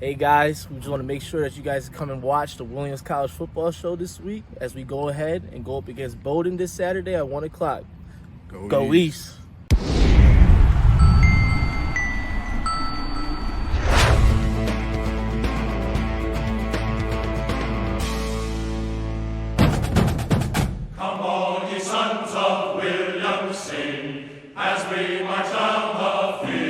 Hey guys, we just want to make sure that you guys come and watch the Williams College football show this week as we go ahead and go up against Bowdoin this Saturday at 1 o'clock. Go East! Come on, ye sons of Williams, sing as we march down the field.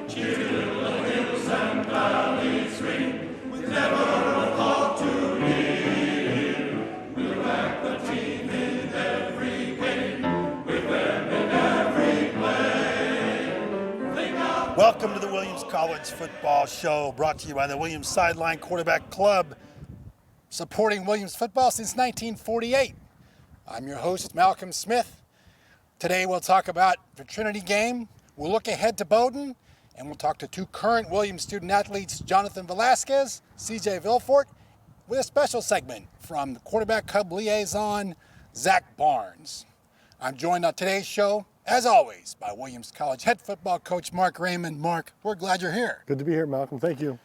Cheer till the hills and valleys ring, with never a thought to yield. We'll back the team in every game, with them in every play. Welcome to the Williams College Football Show, brought to you by the Williams Sideline Quarterback Club, supporting Williams football since 1948. I'm your host, Malcolm Smith. Today we'll talk about the Trinity game, we'll look ahead to Bowdoin, and we'll talk to two current Williams student athletes, Jonathan Velasquez, CJ Vilfort, with a special segment from the Quarterback Club liaison, Zach Barnes. I'm joined on today's show, as always, by Williams College head football coach Mark Raymond. Mark, we're glad you're here. Good to be here, Malcolm. Thank you.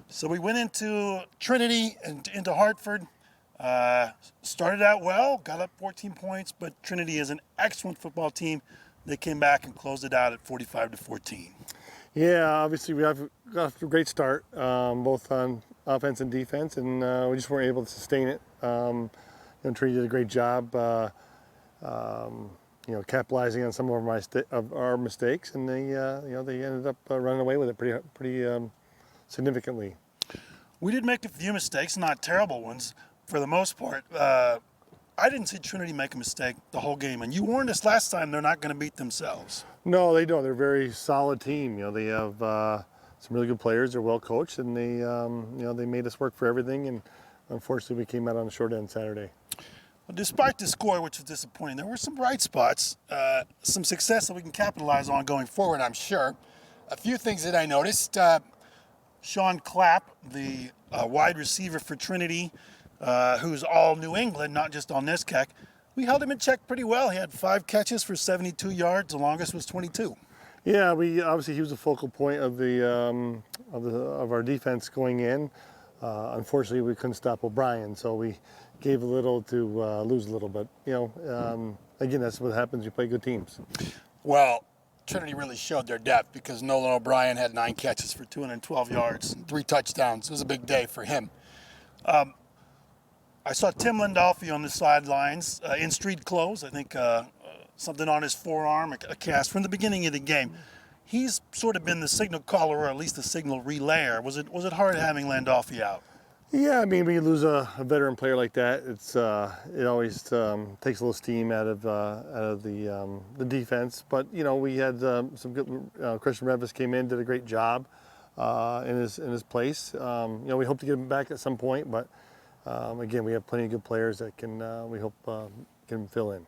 So we went into Trinity and into Hartford. Started out well, got up 14 points, but Trinity is an excellent football team. They came back and closed it out at 45-14. Yeah, obviously we got off to a great start, both on offense and defense, and we just weren't able to sustain it. Trinity did a great job, capitalizing on some of our mistakes, and they ended up running away with it pretty significantly. We did make a few mistakes, not terrible ones for the most part. I didn't see Trinity make a mistake the whole game, and you warned us last time they're not going to beat themselves. No, they don't. They're a very solid team. They have some really good players. They're well coached, and they made us work for everything. And unfortunately, we came out on the short end Saturday. Well, despite the score, which was disappointing, there were some bright spots, some success that we can capitalize on going forward, I'm sure. A few things that I noticed. Sean Clapp, the wide receiver for Trinity, who's all New England, not just on this kick, we held him in check pretty well. He had 5 catches for 72 yards. The longest was 22. Yeah, he was a focal point of our defense going in. Unfortunately, we couldn't stop O'Brien, so we gave a little to lose a little. But again, that's what happens. You play good teams. Well, Trinity really showed their depth because Nolan O'Brien had 9 catches for 212 yards and 3 touchdowns. It was a big day for him. I saw Tim Landolfi on the sidelines in street clothes. I think something on his forearm, a cast from the beginning of the game. He's sort of been the signal caller, or at least the signal relayer. Was it hard having Landolfi out? Yeah, I mean, when you lose a veteran player like that, it always takes a little steam out of the defense. But we had some good. Christian Revis came in, did a great job in his place. We hope to get him back at some point, but again, we have plenty of good players that we hope can fill in.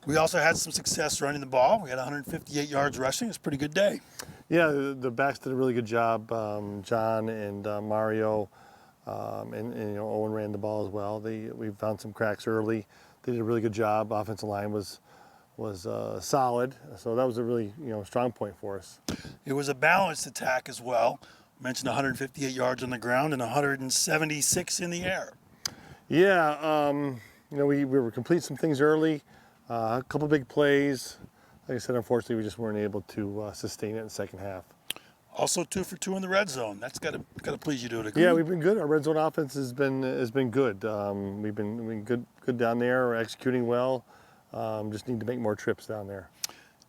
We also had some success running the ball. We had 158 yards rushing. It's a pretty good day. Yeah, the backs did a really good job. John and Mario. And Owen ran the ball as well. We found some cracks early. They did a really good job. Offensive line was solid, so that was a really strong point for us. It was a balanced attack as well. I mentioned 158 yards on the ground and 176 in the air. Yeah, we were completing some things early. A couple big plays. Like I said, unfortunately, we just weren't able to sustain it in the second half. Also 2 for 2 in the red zone. That's got to please you to a degree. Yeah, we've been good. Our red zone offense has been good. We've been good down there. We're executing well. Just need to make more trips down there.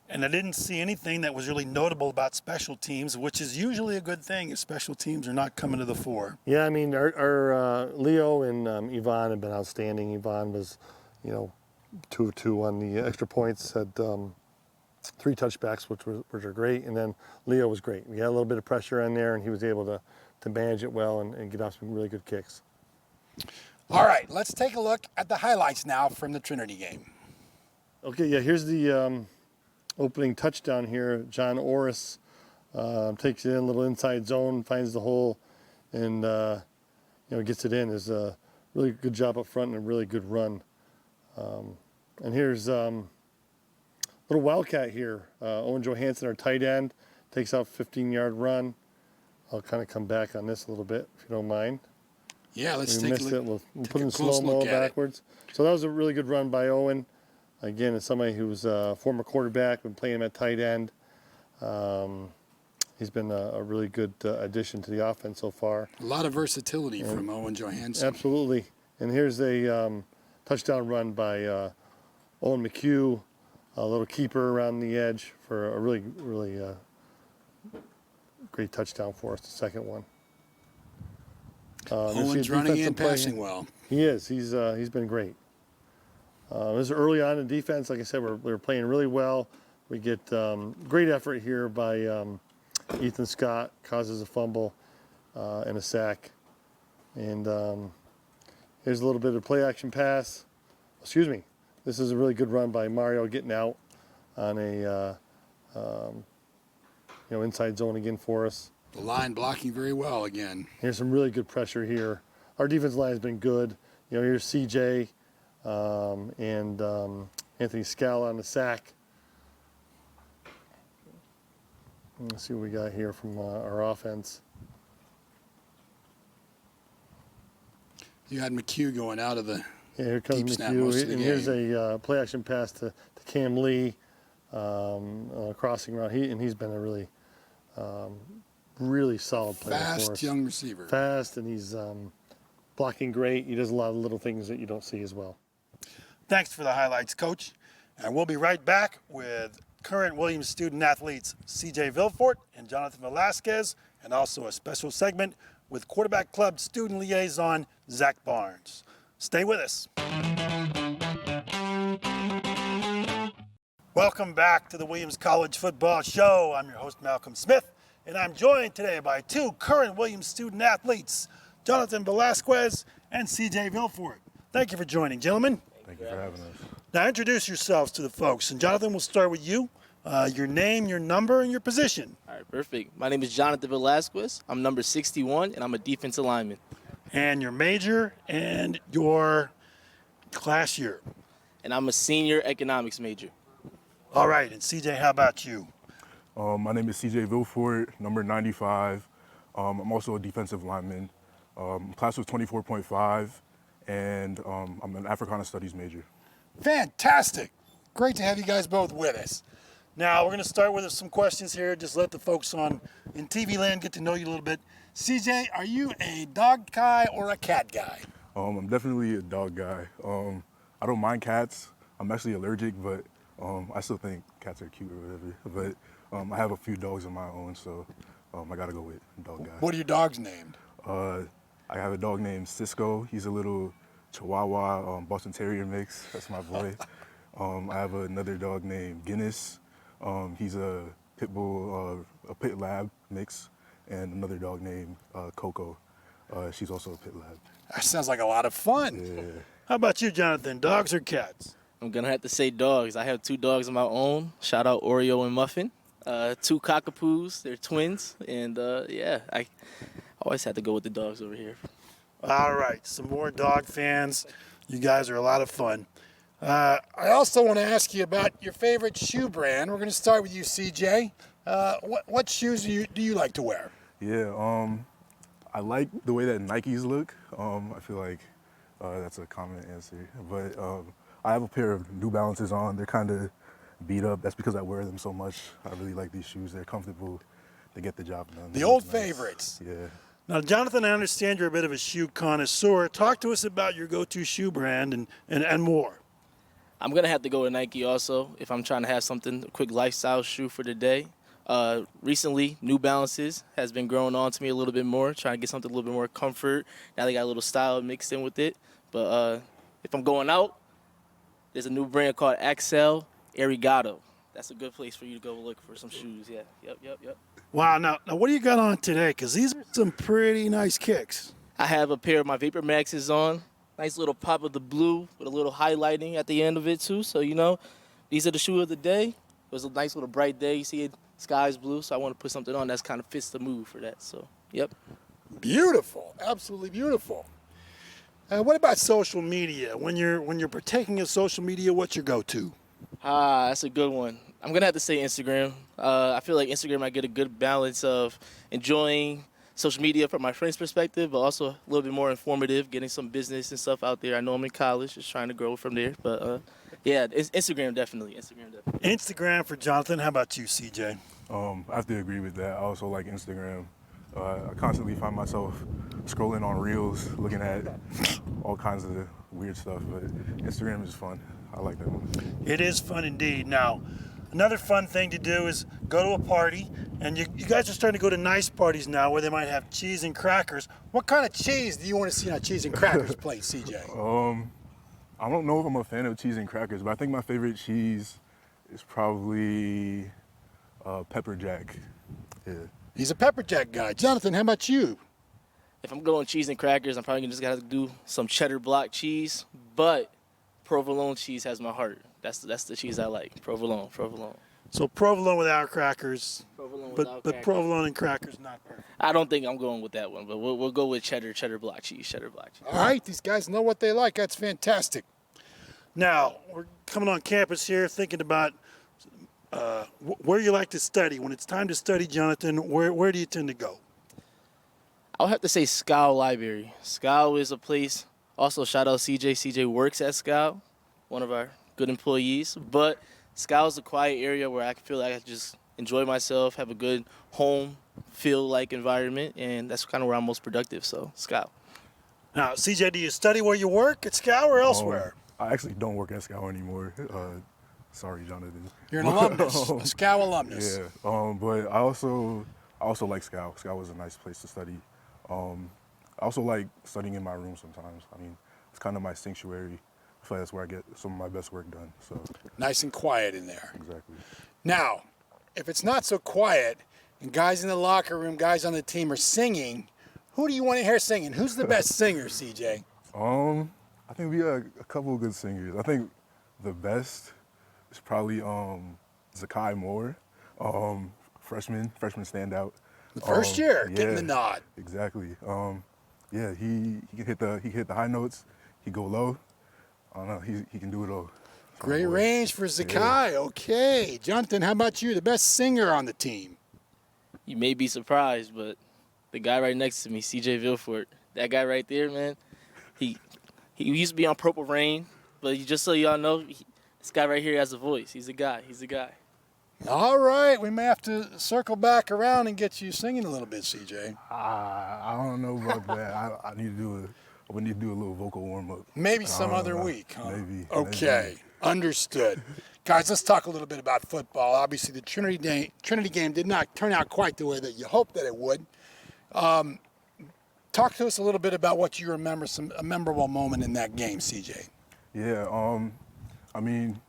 And I didn't see anything that was really notable about special teams, which is usually a good thing if special teams are not coming to the fore. Yeah, I mean, our Leo and Yvonne have been outstanding. Yvonne was, 2 of 2 on the extra points. Had 3 touchbacks, which are great, and then Leo was great. We had a little bit of pressure in there, and he was able to manage it well and get off some really good kicks. All right, let's take a look at the highlights now from the Trinity game. Okay, yeah, here's the opening touchdown here. John Orris takes it in, a little inside zone, finds the hole, and gets it in. Is a really good job up front and a really good run. And here's little wildcat here. Owen Johansson, our tight end, takes out a 15-yard run. I'll kind of come back on this a little bit, if you don't mind. Yeah, let's We take a missed look. it. We'll take put a in close slow-mo look at it. backwards. So that was a really good run by Owen. Again, it's somebody who's a former quarterback, been playing him at tight end. He's been a really good addition to the offense so far. A lot of versatility from Owen Johansson. Absolutely. And here's a touchdown run by Owen McHugh, a little keeper around the edge for a really, really great touchdown for us, the second one. Owen's running and passing well. He is. He's been great. This is early on in defense. Like I said, we're playing really well. We get great effort here by Ethan Scott, causes a fumble and a sack. And here's a little bit of play action pass. Excuse me. This is a really good run by Mario, getting out on a inside zone again for us. The line blocking very well again. Here's some really good pressure here. Our defense line has been good. Here's CJ and Anthony Scala on the sack. Let's see what we got here from our offense. You had McHugh going out of the Here comes deep snap most McHugh. of the And here's game. a play action pass to Cam Lee, crossing around. He's been a really, really solid player for Fast us. young receiver. Fast, and he's blocking great. He does a lot of little things that you don't see as well. Thanks for the highlights, Coach. And we'll be right back with current Williams student athletes CJ Vilfort and Jonathan Velasquez, and also a special segment with Quarterback Club student liaison Zach Barnes. Stay with us. Welcome back to the Williams College Football Show. I'm your host, Malcolm Smith, and I'm joined today by two current Williams student athletes, Jonathan Velasquez and CJ Vilfort. Thank you for joining, gentlemen. Thank you for having us. Now introduce yourselves to the folks. And Jonathan, we'll start with you. Your name, your number, and your position. All right, perfect. My name is Jonathan Velasquez. I'm number 61, and I'm a defensive lineman. And your major and your class year. And I'm a senior economics major. All right, and CJ, how about you? My name is CJ Vilfort, number 95. I'm also a defensive lineman. Class was 24.5, and I'm an Africana Studies major. Fantastic. Great to have you guys both with us. Now, we're going to start with some questions here. Just let the folks in TV land get to know you a little bit. CJ, are you a dog guy or a cat guy? I'm definitely a dog guy. I don't mind cats. I'm actually allergic, but I still think cats are cute or whatever. But I have a few dogs of my own, so I got to go with dog guy. What are your dogs named? I have a dog named Cisco. He's a little Chihuahua Boston Terrier mix. That's my boy. I have another dog named Guinness. He's a pit bull, a pit lab mix, and another dog named Coco. She's also a pit lab. That sounds like a lot of fun. Yeah. How about you, Jonathan? Dogs or cats? I'm going to have to say dogs. I have two dogs of my own. Shout out Oreo and Muffin. Two cockapoos. They're twins. And, I always had to go with the dogs over here. All right, some more dog fans. You guys are a lot of fun. I also want to ask you about your favorite shoe brand. We're going to start with you, CJ. What shoes do you like to wear? Yeah, I like the way that Nikes look. I feel like that's a common answer. But I have a pair of New Balances on. They're kind of beat up. That's because I wear them so much. I really like these shoes. They're comfortable. They get the job done. The old favorites. Yeah. Now, Jonathan, I understand you're a bit of a shoe connoisseur. Talk to us about your go-to shoe brand and more. I'm going to have to go with Nike also if I'm trying to have something, a quick lifestyle shoe for the day. Recently, New Balances has been growing on to me a little bit more, trying to get something a little bit more comfort. Now they got a little style mixed in with it. But if I'm going out, there's a new brand called Axel Arigato. That's a good place for you to go look for some shoes. Yeah, yep. Wow, now what do you got on today? Because these are some pretty nice kicks. I have a pair of my Vapor Maxes on. Nice little pop of the blue with a little highlighting at the end of it too. So, these are the shoe of the day. It was a nice little bright day. You see it, sky's blue. So I want to put something on that kind of fits the mood for that. So, yep. Beautiful, absolutely beautiful. What about social media? When you're partaking of social media, what's your go-to? That's a good one. I'm going to have to say Instagram. I feel like Instagram, I get a good balance of enjoying social media from my friend's perspective, but also a little bit more informative, getting some business and stuff out there. I know I'm in college, just trying to grow from there. But, yeah, Instagram definitely. Instagram for Jonathan. How about you, CJ? I have to agree with that. I also like Instagram. I constantly find myself scrolling on Reels, looking at all kinds of weird stuff, but Instagram is fun. I like that one. It is fun indeed. Now, another fun thing to do is go to a party, and you guys are starting to go to nice parties now where they might have cheese and crackers. What kind of cheese do you want to see on a cheese and crackers plate, CJ? I don't know if I'm a fan of cheese and crackers, but I think my favorite cheese is probably pepper jack. Yeah. He's a pepper jack guy. Jonathan, how about you? If I'm going cheese and crackers, I'm probably just got to do some cheddar block cheese, but provolone cheese has my heart. That's the cheese I like. Provolone. So provolone without crackers, Provolone but without crackers. provolone and crackers not perfect. I don't think I'm going with that one, but we'll go with cheddar block cheese. All right, these guys know what they like. That's fantastic. Now, we're coming on campus here thinking about where you like to study. When it's time to study, Jonathan, where do you tend to go? I'll have to say Scow Library. Scow is a place. Also, shout out CJ. CJ works at Scow, one of our good employees. But Scow is a quiet area where I feel like I can just enjoy myself, have a good home, feel-like environment, and that's kind of where I'm most productive. So, Scow. Now, CJ, do you study where you work at Scow or elsewhere? I actually don't work at Scout anymore. Sorry, Jonathan. You're an alumnus, a Scow alumnus. Yeah, but I also like Scout. Scout was a nice place to study. I also like studying in my room sometimes. I mean, it's kind of my sanctuary. I feel like that's where I get some of my best work done. So Nice and quiet in there. exactly. Now, if it's not so quiet and guys in the locker room, guys on the team are singing, who do you want to hear singing? Who's the best singer, CJ? I think we have a couple of good singers. I think the best is probably Zakai Moore, freshman standout. The first year, yeah, getting the nod. Exactly. Yeah, he can hit the high notes. He go low. I don't know. He can do it all. Great range for Zakai. Okay. Jonathan, how about you? The best singer on the team? You may be surprised, but the guy right next to me, CJ Vilfort, that guy right there, man, he used to be on Purple Rain, but just so y'all know, this guy right here has a voice. He's a guy. All right. We may have to circle back around and get you singing a little bit, CJ. I don't know about that. I need to do a little vocal warm up. Maybe some other week, huh? Maybe. Okay. Understood. Guys, let's talk a little bit about football. Obviously, the Trinity game did not turn out quite the way that you hoped that it would. Talk to us a little bit about what you remember, a memorable moment in that game, CJ. Yeah, I mean,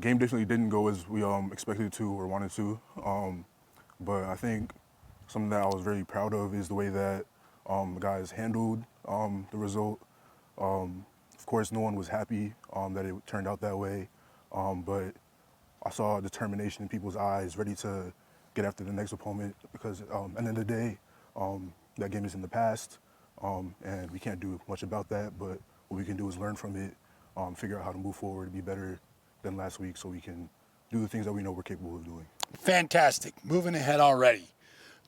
game definitely didn't go as we expected it to or wanted to. But I think something that I was very proud of is the way that the guys handled the result. Of course, no one was happy that it turned out that way. But I saw determination in people's eyes, ready to get after the next opponent because at the end of the day, that game is in the past, and we can't do much about that, but what we can do is learn from it, figure out how to move forward, be better than last week so we can do the things that we know we're capable of doing. Fantastic. Moving ahead already.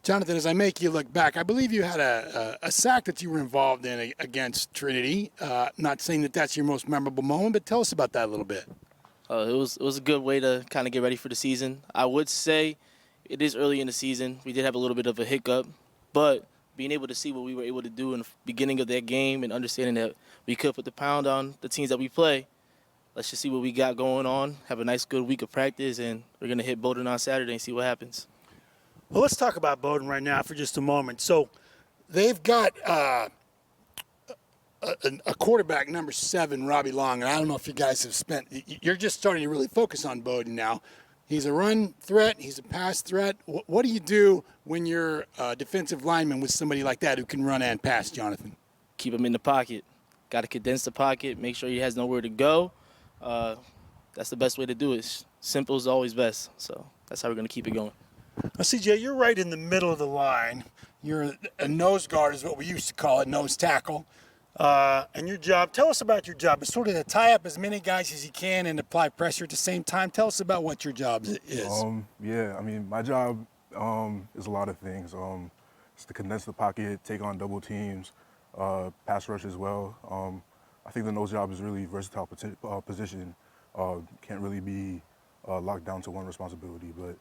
Jonathan, as I make you look back, I believe you had a sack that you were involved in against Trinity. Not saying that that's your most memorable moment, but tell us about that a little bit. It was a good way to kind of get ready for the season. I would say it is early in the season. We did have a little bit of a hiccup, but being able to see what we were able to do in the beginning of that game and understanding that we could put the pound on the teams that we play, let's just see what we got going on, have a nice, good week of practice, and we're going to hit Bowdoin on Saturday and see what happens. Well, let's talk about Bowdoin right now for just a moment. So they've got a quarterback, number 7, Robbie Long, and I don't know if you guys have you're just starting to really focus on Bowdoin now. He's a run threat. He's a pass threat. What do you do when you're a defensive lineman with somebody like that who can run and pass, Jonathan? Keep him in the pocket. Got to condense the pocket, make sure he has nowhere to go. That's the best way to do it. Simple is always best, so that's how we're going to keep it going. Now, CJ, you're right in the middle of the line. You're a nose guard is what we used to call it, nose tackle. And your job, tell us about your job. It's sort of to tie up as many guys as you can and apply pressure at the same time. Tell us about what your job is. Yeah, I mean, my job is a lot of things. just to condense the pocket, take on double teams, pass rush as well. I think the nose job is really versatile position. Can't really be locked down to one responsibility, but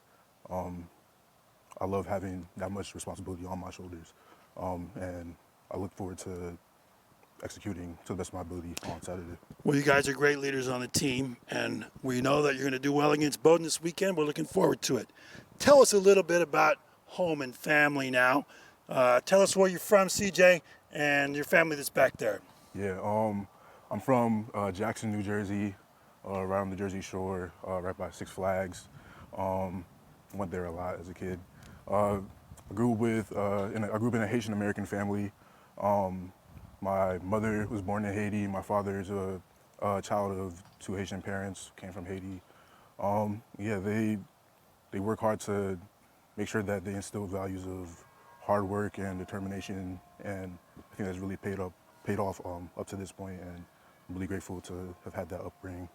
I love having that much responsibility on my shoulders, and I look forward to executing to the best of my ability on Saturday. Well, you guys are great leaders on the team, and we know that you're going to do well against Bowdoin this weekend. We're looking forward to it. Tell us a little bit about home and family now. Tell us where you're from, CJ, and your family that's back there. Yeah, I'm from Jackson, New Jersey, right on the Jersey Shore, right by Six Flags. Went there a lot as a kid. I grew up in a Haitian American family. My mother was born in Haiti. My father is a child of 2 Haitian parents, came from Haiti. Yeah, they work hard to make sure that they instill values of hard work and determination, and I think that's really paid off up to this point, and I'm really grateful to have had that upbringing.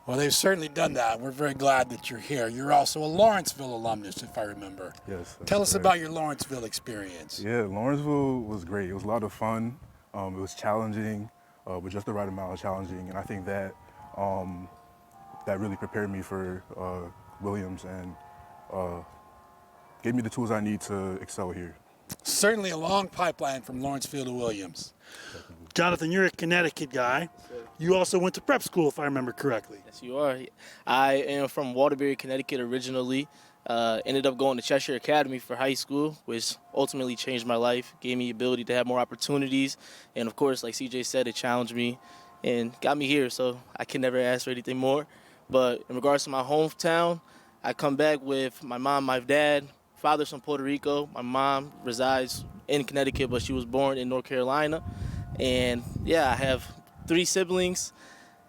Well, they've certainly done that. We're very glad that you're here. You're also a Lawrenceville alumnus, if I remember. Yes. Tell us correct. about your Lawrenceville experience. Yeah, Lawrenceville was great. It was a lot of fun. It was challenging, but just the right amount of challenging, and I think that that really prepared me for Williams and gave me the tools I need to excel here. Certainly a long pipeline from Lawrenceville to Williams. Jonathan, you're a Connecticut guy. You also went to prep school, if I remember correctly. Yes, you are. I am from Waterbury, Connecticut originally. Ended up going to Cheshire Academy for high school, which ultimately changed my life, gave me the ability to have more opportunities. And, of course, like CJ said, it challenged me and got me here, so I can never ask for anything more. But in regards to my hometown, I come back with my mom, my dad. Father's from Puerto Rico. My mom resides in Connecticut, but she was born in North Carolina. And, yeah, I have 3 siblings,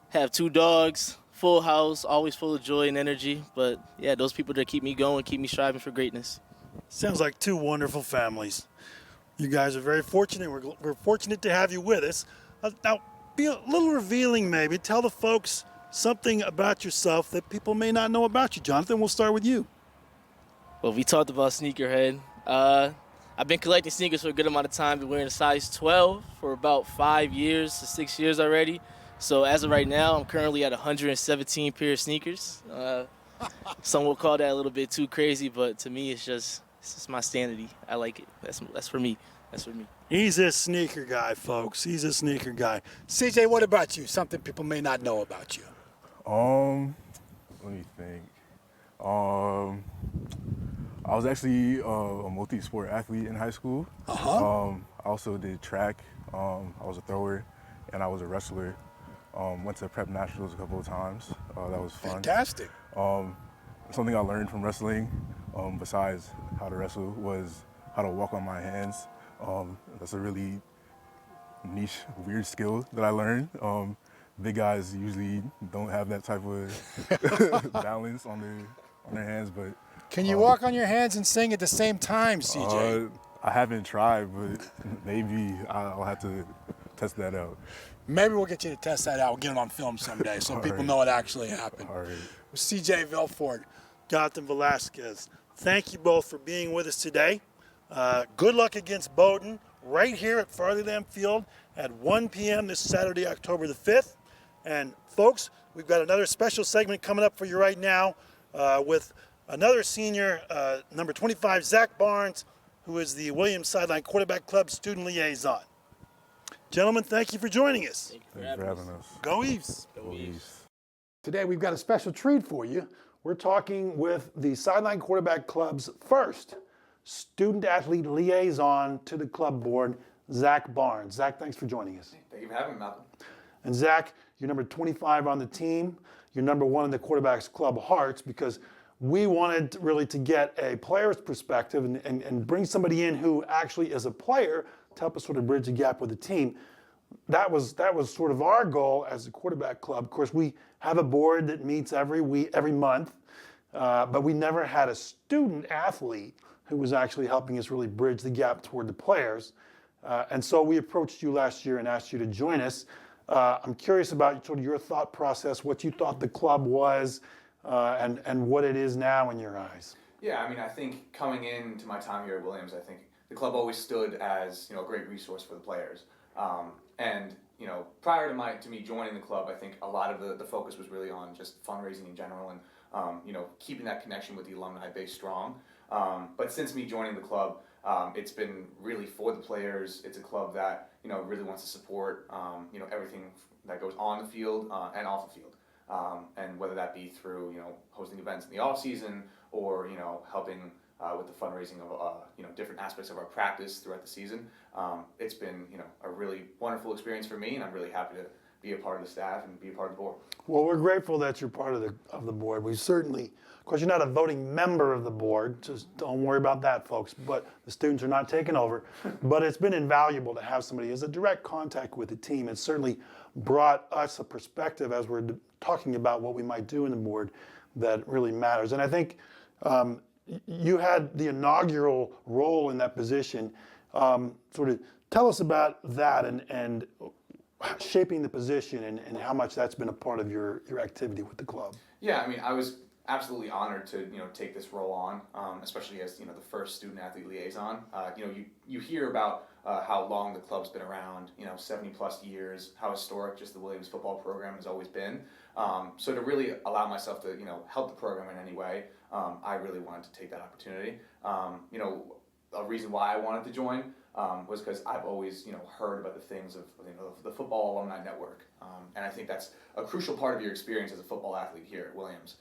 have 2 dogs, full house, always full of joy and energy. But, yeah, those people that keep me going, keep me striving for greatness. Sounds like 2 wonderful families. You guys are very fortunate. We're fortunate to have you with us. Now, be a little revealing maybe. Tell the folks something about yourself that people may not know about you. Jonathan, we'll start with you. Well, we talked about sneakerhead. I've been collecting sneakers for a good amount of time. Been wearing a size 12 for about 5 years to 6 years already. So as of right now, I'm currently at 117 pair of sneakers. Some will call that a little bit too crazy, but to me, it's just my sanity. I like it. That's for me. That's for me. He's a sneaker guy, folks. He's a sneaker guy. CJ, what about you? Something people may not know about you. Let me think. I was actually a multi-sport athlete in high school. I also did track. I was a thrower, and I was a wrestler. Went to prep nationals a couple of times. That was fun. Fantastic. Something I learned from wrestling, besides how to wrestle, was how to walk on my hands. That's a really niche, weird skill that I learned. Big guys usually don't have that type of balance on their hands, but Can you walk on your hands and sing at the same time, CJ? I haven't tried, but maybe I'll have to test that out. Maybe we'll get you to test that out. We'll get it on film someday so people know it actually happened. All right. CJ Vilford, Jonathan Velasquez, thank you both for being with us today. Good luck against Bowdoin right here at Farleyland Field at 1 p.m. this Saturday, October the 5th. And folks, we've got another special segment coming up for you right now with another senior, number 25, Zach Barnes, who is the Williams Sideline Quarterback Club student liaison. Gentlemen, thank you for joining us. Thank you Thanks for having us. Go Ephs. Go Ephs. Today we've got a special treat for you. We're talking with the Sideline Quarterback Club's first student athlete liaison to the club board, Zach Barnes. Zach, thanks for joining us. Thank you for having me, Malcolm. And Zach, you're number 25 on the team. You're number 1 in the quarterbacks club hearts because we wanted really to get a player's perspective and bring somebody in who actually is a player to help us sort of bridge the gap with the team. That was sort of our goal as a quarterback club. Of course, we have a board that meets every month, but we never had a student athlete who was actually helping us really bridge the gap toward the players. And so we approached you last year and asked you to join us. I'm curious about sort of your thought process, what you thought the club was, and what it is now in your eyes. Yeah, I mean, I think coming into my time here at Williams, I think the club always stood as a great resource for the players. And prior to me joining the club, I think a lot of the focus was really on just fundraising in general and keeping that connection with the alumni base strong. But since me joining the club, it's been really for the players. It's a club that really wants to support everything that goes on the field and off the field, and whether that be through hosting events in the off season or helping with the fundraising of different aspects of our practice throughout the season. It's been a really wonderful experience for me, and I'm really happy to be a part of the staff and be a part of the board. Well, we're grateful that you're part of the board. We certainly, of course, you're not a voting member of the board. Just don't worry about that, folks. But the students are not taking over. But it's been invaluable to have somebody as a direct contact with the team. It's certainly brought us a perspective as we're talking about what we might do in the board that really matters. And I think you had the inaugural role in that position. Sort of tell us about that and shaping the position and how much that's been a part of your activity with the club. Yeah, I mean, I was absolutely honored to take this role on, especially as the first student athlete liaison. You hear about how long the club's been around, 70 plus years, how historic just the Williams football program has always been. So to really allow myself to help the program in any way, I really wanted to take that opportunity. A reason why I wanted to join was because I've always heard about the things of the Football Alumni Network, and I think that's a crucial part of your experience as a football athlete here at Williams.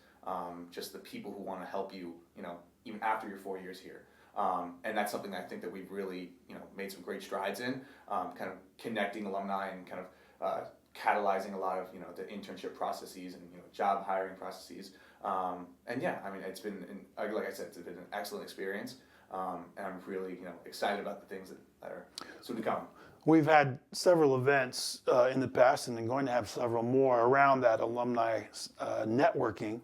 Just the people who want to help you, even after your 4 years here. And that's something that I think that we've really, made some great strides in, kind of connecting alumni and kind of catalyzing a lot of, the internship processes and, job hiring processes. And yeah, I mean, it's been, like I said, it's been an excellent experience. And I'm really, excited about the things that are soon to come. We've had several events in the past and then going to have several more around that alumni networking.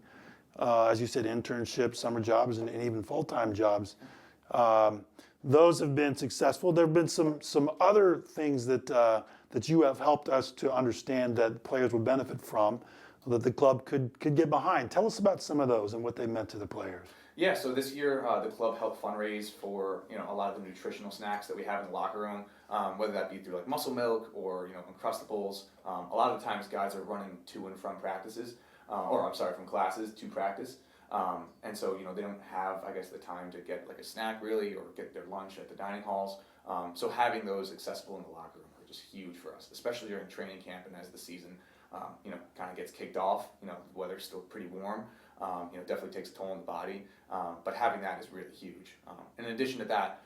As you said, internships, summer jobs, and even full-time jobs. Those have been successful. There have been some other things that you have helped us to understand that players would benefit from, that the club could get behind. Tell us about some of those and what they meant to the players. Yeah, so this year the club helped fundraise for a lot of the nutritional snacks that we have in the locker room, whether that be through like muscle milk or Uncrustables. A lot of the times guys are running to and from practices. From classes to practice. And so, they don't have, I guess, the time to get like a snack really or get their lunch at the dining halls. So having those accessible in the locker room are just huge for us, especially during training camp and as the season, kind of gets kicked off. The weather's still pretty warm. Definitely takes a toll on the body. But having that is really huge. In addition to that,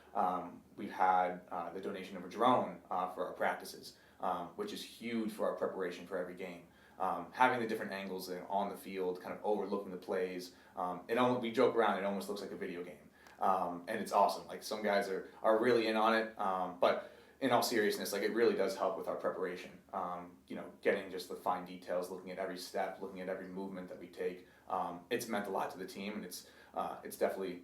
we've had the donation of a drone for our practices, which is huge for our preparation for every game. Having the different angles on the field, kind of overlooking the plays, we joke around, it almost looks like a video game, and it's awesome. Like some guys are really in on it, but in all seriousness, like it really does help with our preparation. Getting just the fine details, looking at every step, looking at every movement that we take. It's meant a lot to the team, and it's definitely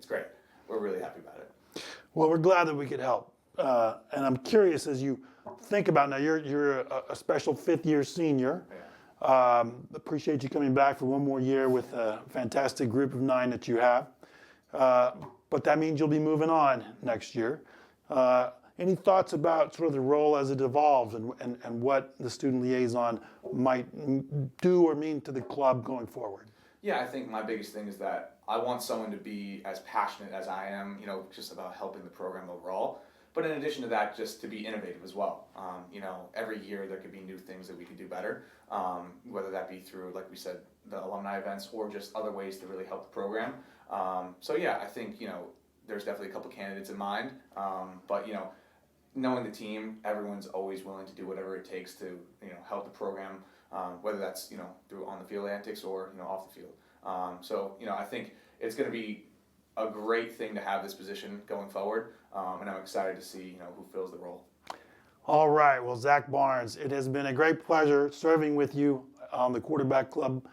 great. We're really happy about it. Well, we're glad that we could help, and I'm curious as you think about now. You're a special fifth-year senior. Yeah. Appreciate you coming back for one more year with a fantastic group of 9 that you have. But that means you'll be moving on next year. Any thoughts about sort of the role as it evolves and what the student liaison might do or mean to the club going forward? Yeah, I think my biggest thing is that I want someone to be as passionate as I am, just about helping the program overall. But in addition to that, just to be innovative as well. Every year there could be new things that we could do better, whether that be through, like we said, the alumni events or just other ways to really help the program. So yeah, I think, there's definitely a couple candidates in mind. But, knowing the team, everyone's always willing to do whatever it takes to, help the program, whether that's, through on the field antics or, off the field. So, I think it's going to be a great thing to have this position going forward, and I'm excited to see who fills the role. All right, well, Zach Barnes, it has been a great pleasure serving with you on the quarterback club,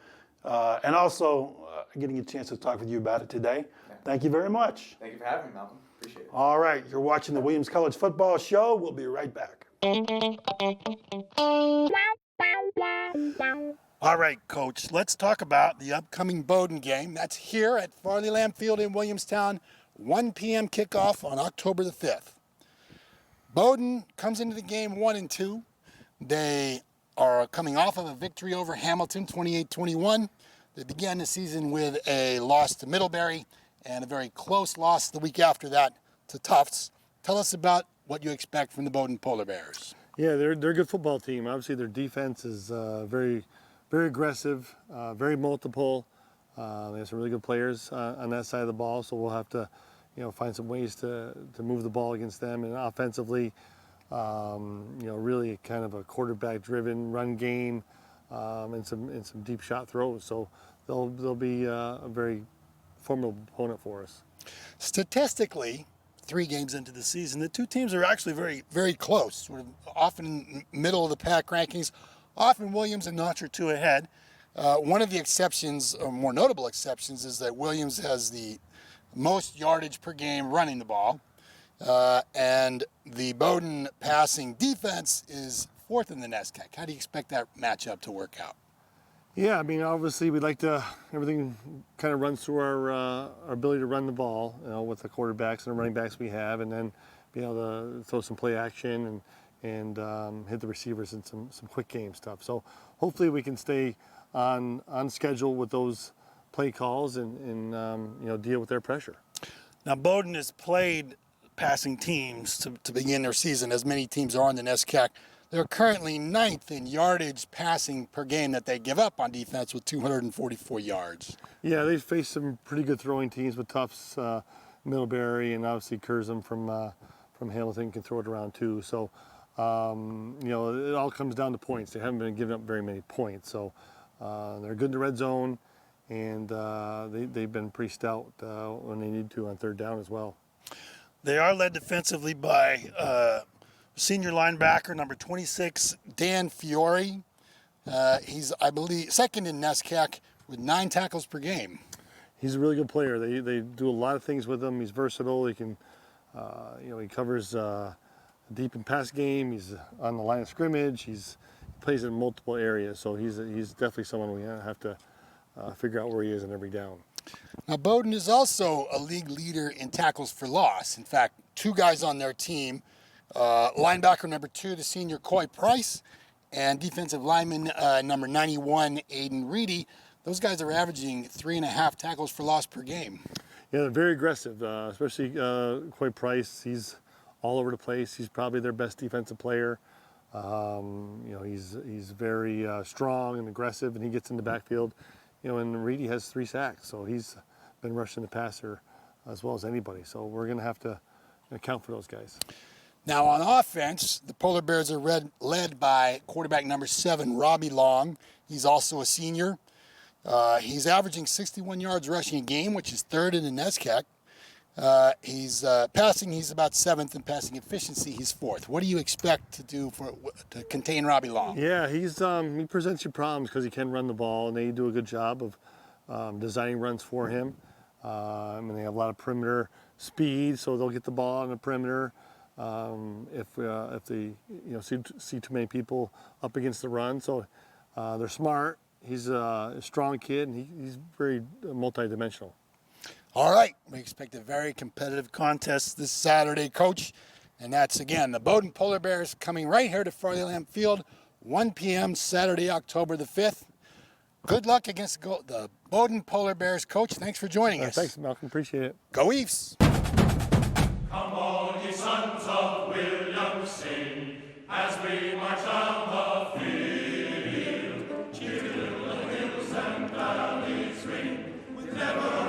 and also getting a chance to talk with you about it today. Yeah. Thank you very much. Thank you for having me, Malcolm. Appreciate it. All right, you're watching the Williams College Football Show. We'll be right back. All right, Coach, let's talk about the upcoming Bowdoin game. That's here at Farley Lamb Field in Williamstown, 1 p.m. kickoff on October the 5th. Bowdoin comes into the game 1-2. They are coming off of a victory over Hamilton, 28-21. They began the season with a loss to Middlebury and a very close loss the week after that to Tufts. Tell us about what you expect from the Bowdoin Polar Bears. Yeah, they're a good football team. Obviously, their defense is very aggressive, very multiple. They have some really good players on that side of the ball, so we'll have to, find some ways to move the ball against them. And offensively, really kind of a quarterback-driven run game and some deep shot throws. So they'll be a very formidable opponent for us. Statistically, 3 games into the season, the two teams are actually very, very close, sort of often middle of the pack rankings, often Williams a notch or 2 ahead. One of the exceptions, or more notable exceptions, is that Williams has the most yardage per game running the ball, and the Bowdoin passing defense is 4th in the NESCAC. How do you expect that matchup to work out? Yeah, I mean, obviously we'd like to, everything kind of runs through our ability to run the ball, with the quarterbacks and the running backs we have, and then be able to throw some play action and hit the receivers in some quick game stuff. So hopefully we can stay on schedule with those play calls and deal with their pressure. Now, Bowdoin has played passing teams to begin their season, as many teams are in the NESCAC. They're currently 9th in yardage passing per game that they give up on defense with 244 yards. Yeah, they've faced some pretty good throwing teams with Tufts, Middlebury, and obviously Curzon from Hamilton can throw it around too. So, it all comes down to points. They haven't been giving up very many points. So they're good in the red zone, and they've been pretty stout when they need to on 3rd down as well. They are led defensively by senior linebacker, number 26, Dan Fiore. He's, I believe, 2nd in NESCAC with 9 tackles per game. He's a really good player. They do a lot of things with him. He's versatile. He can, he covers deep in pass game. He's on the line of scrimmage. He plays in multiple areas. So he's definitely someone we have to figure out where he is in every down. Now, Bowdoin is also a league leader in tackles for loss. In fact, 2 guys on their team, linebacker number 2, the senior Coy Price, and defensive lineman number 91, Aiden Reedy. Those guys are averaging 3.5 tackles for loss per game. Yeah, they're very aggressive, especially Coy Price. He's all over the place. He's probably their best defensive player. He's very strong and aggressive, and he gets in the backfield. And Reedy has 3 sacks, so he's been rushing the passer as well as anybody. So we're going to have to account for those guys. Now, on offense, the Polar Bears are led by quarterback number 7, Robbie Long. He's also a senior. He's averaging 61 yards rushing a game, which is 3rd in the NESCAC. He's passing, he's about 7th in passing efficiency. He's 4th. What do you expect to do to contain Robbie Long? Yeah, he presents you problems because he can run the ball, and they do a good job of designing runs for him. And they have a lot of perimeter speed, so they'll get the ball on the perimeter. If they see too many people up against the run, so they're smart. He's a strong kid, and he's very multidimensional. All right, we expect a very competitive contest this Saturday, Coach. And that's, again, the Bowdoin Polar Bears coming right here to Farley Field, 1 p.m. Saturday, October the 5th. Good luck against the Bowdoin Polar Bears. Coach, thanks for joining us. Thanks, Malcolm. Appreciate it. Go Ephs! Come all ye sons of Williams, sing, as we march down the field. Cheer till the hills and valleys ring, with never